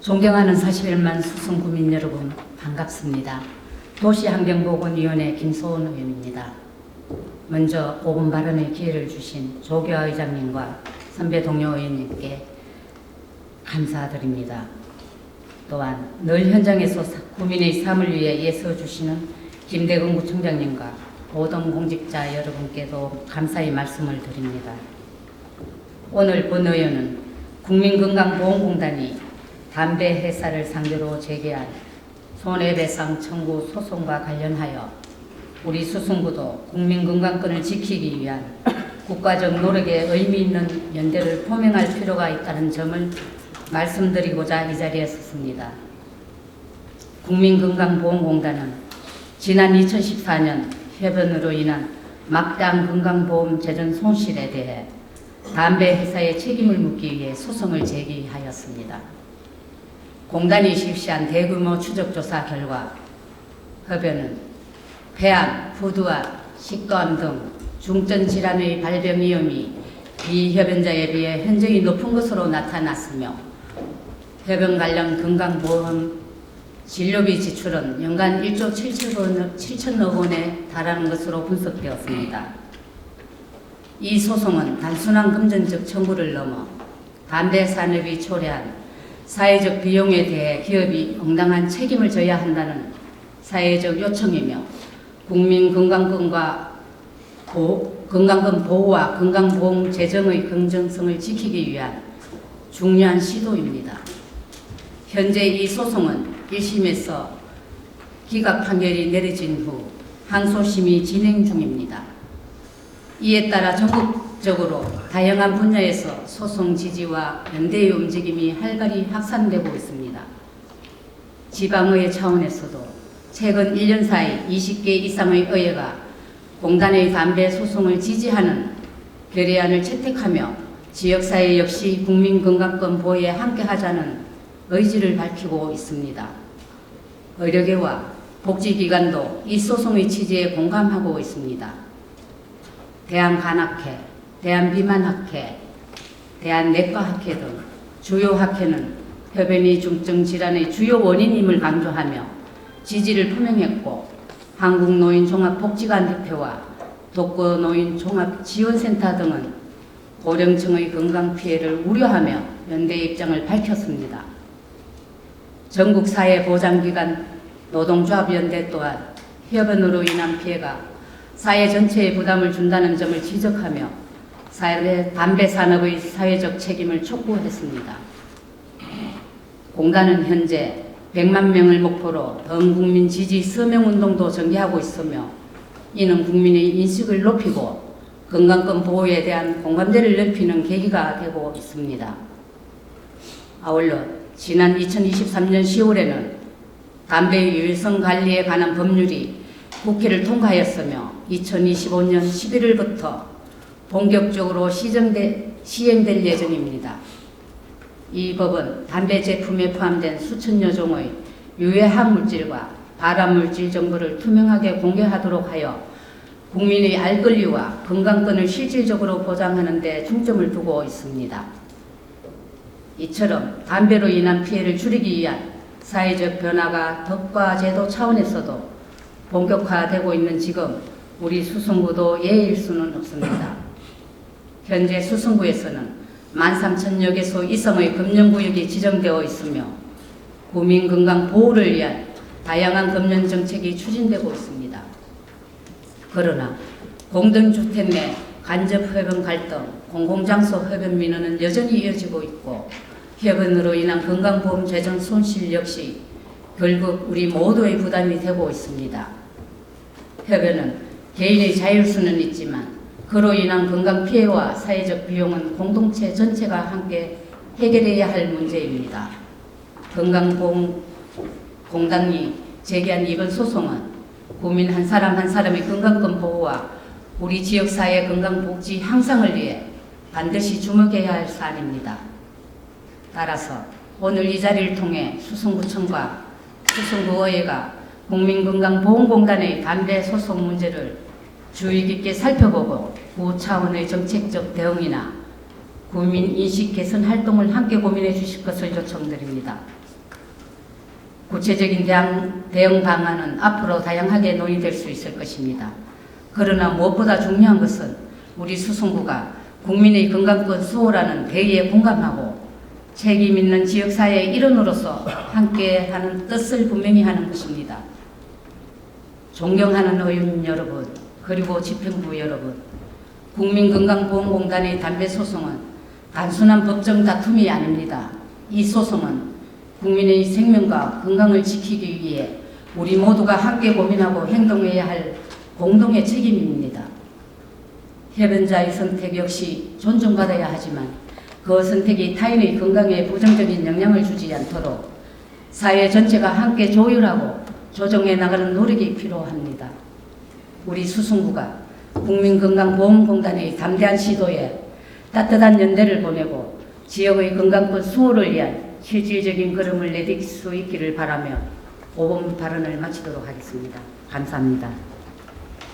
존경하는 41만 수성구민 여러분, 반갑습니다. 도시환경보건위원회 김소은 의원입니다. 먼저 5분 발언의 기회를 주신 조교화 의장님과 선배 동료 의원님께 감사드립니다. 또한 늘 현장에서 구민의 삶을 위해 애써주시는 김대근 구청장님과 모든 공직자 여러분께도 감사의 말씀을 드립니다. 오늘 본 의원은 국민건강보험공단이 담배 회사를 상대로 제기한 손해배상 청구 소송과 관련하여 우리 수성구도 국민건강권을 지키기 위한 국가적 노력에 의미 있는 연대를 포명할 필요가 있다는 점을 말씀드리고자 이 자리에 섰습니다. 국민건강보험공단은 지난 2014년 해변으로 인한 막대한 건강보험 재정 손실에 대해 담배 회사의 책임을 묻기 위해 소송을 제기하였습니다. 공단이 실시한 대규모 추적조사 결과 해변은 폐암, 부두암, 식도암 등 중증 질환의 발병 위험이 비흡연자에 비해 현저히 높은 것으로 나타났으며 해변 관련 건강보험 진료비 지출은 연간 1조 7천억 원에 달하는 것으로 분석되었습니다. 이 소송은 단순한 금전적 청구를 넘어 담배 산업이 초래한 사회적 비용에 대해 기업이 응당한 책임을 져야 한다는 사회적 요청이며 국민 건강권 보호와 건강보험 재정의 긍정성을 지키기 위한 중요한 시도입니다. 현재 이 소송은 1심에서 기각 판결이 내려진 후 항소심이 진행 중입니다. 이에 따라 전국적으로 다양한 분야에서 소송 지지와 연대의 움직임이 활발히 확산되고 있습니다. 지방의회 차원에서도 최근 1년 사이 20개 이상의 의회가 공단의 담배 소송을 지지하는 결의안을 채택하며 지역사회 역시 국민건강권 보호에 함께하자는 의지를 밝히고 있습니다. 의료계와 복지기관도 이 소송의 취지에 공감하고 있습니다. 대한간학회, 대한비만학회, 대한내과학회 등 주요 학회는 흡연이 중증 질환의 주요 원인임을 강조하며 지지를 표명했고 한국노인종합복지관협회와 독거노인종합지원센터 등은 고령층의 건강 피해를 우려하며 연대의 입장을 밝혔습니다. 전국사회보장기관 노동조합연대 또한 흡연으로 인한 피해가 사회 전체에 부담을 준다는 점을 지적하며 담배 산업의 사회적 책임을 촉구했습니다. 공단은 현재 100만 명을 목표로 전국민 지지 서명운동도 전개하고 있으며 이는 국민의 인식을 높이고 건강권 보호에 대한 공감대를 넓히는 계기가 되고 있습니다. 아울러 지난 2023년 10월에는 담배 유해성 관리에 관한 법률이 국회를 통과하였으며 2025년 11월부터 본격적으로 시행될 예정입니다. 이 법은 담배 제품에 포함된 수천여 종의 유해 화물질과 발암물질 정보를 투명하게 공개하도록 하여 국민의 알 권리와 건강권을 실질적으로 보장하는 데 중점을 두고 있습니다. 이처럼 담배로 인한 피해를 줄이기 위한 사회적 변화가 덕과 제도 차원에서도 본격화되고 있는 지금 우리 수성구도 예일 수는 없습니다. 현재 수성구에서는 13,000여 개소 이상의 금연구역이 지정되어 있으며 국민건강 보호를 위한 다양한 금연 정책이 추진되고 있습니다. 그러나 공동주택 내 간접 흡연 갈등, 공공장소 흡연 민원은 여전히 이어지고 있고 흡연으로 인한 건강보험 재정 손실 역시 결국 우리 모두의 부담이 되고 있습니다. 흡연은 개인의 자율수는 있지만 그로 인한 건강 피해와 사회적 비용은 공동체 전체가 함께 해결해야 할 문제입니다. 건강보험공단이 제기한 이번 소송은 국민 한 사람 한 사람의 건강권 보호와 우리 지역사회의 건강복지 향상을 위해 반드시 주목해야 할 사안입니다. 따라서 오늘 이 자리를 통해 수성구청과 수성구의회가 국민건강보험공단의 담배 소송 문제를 주의 깊게 살펴보고 구 차원의 정책적 대응이나 국민 인식 개선 활동을 함께 고민해 주실 것을 요청드립니다. 구체적인 대응 방안은 앞으로 다양하게 논의될 수 있을 것입니다. 그러나 무엇보다 중요한 것은 우리 수성구가 국민의 건강권 수호라는 대의에 공감하고 책임 있는 지역사회의 일원으로서 함께하는 뜻을 분명히 하는 것입니다. 존경하는 의원 여러분, 그리고 집행부 여러분, 국민건강보험공단의 담배 소송은 단순한 법정 다툼이 아닙니다. 이 소송은 국민의 생명과 건강을 지키기 위해 우리 모두가 함께 고민하고 행동해야 할 공동의 책임입니다. 해변자의 선택 역시 존중받아야 하지만 그 선택이 타인의 건강에 부정적인 영향을 주지 않도록 사회 전체가 함께 조율하고 조정해 나가는 노력이 필요합니다. 우리 수성구가 국민건강보험공단의 담대한 시도에 따뜻한 연대를 보내고 지역의 건강권 수호를 위한 실질적인 걸음을 내딜 수 있기를 바라며 5분 발언을 마치도록 하겠습니다. 감사합니다.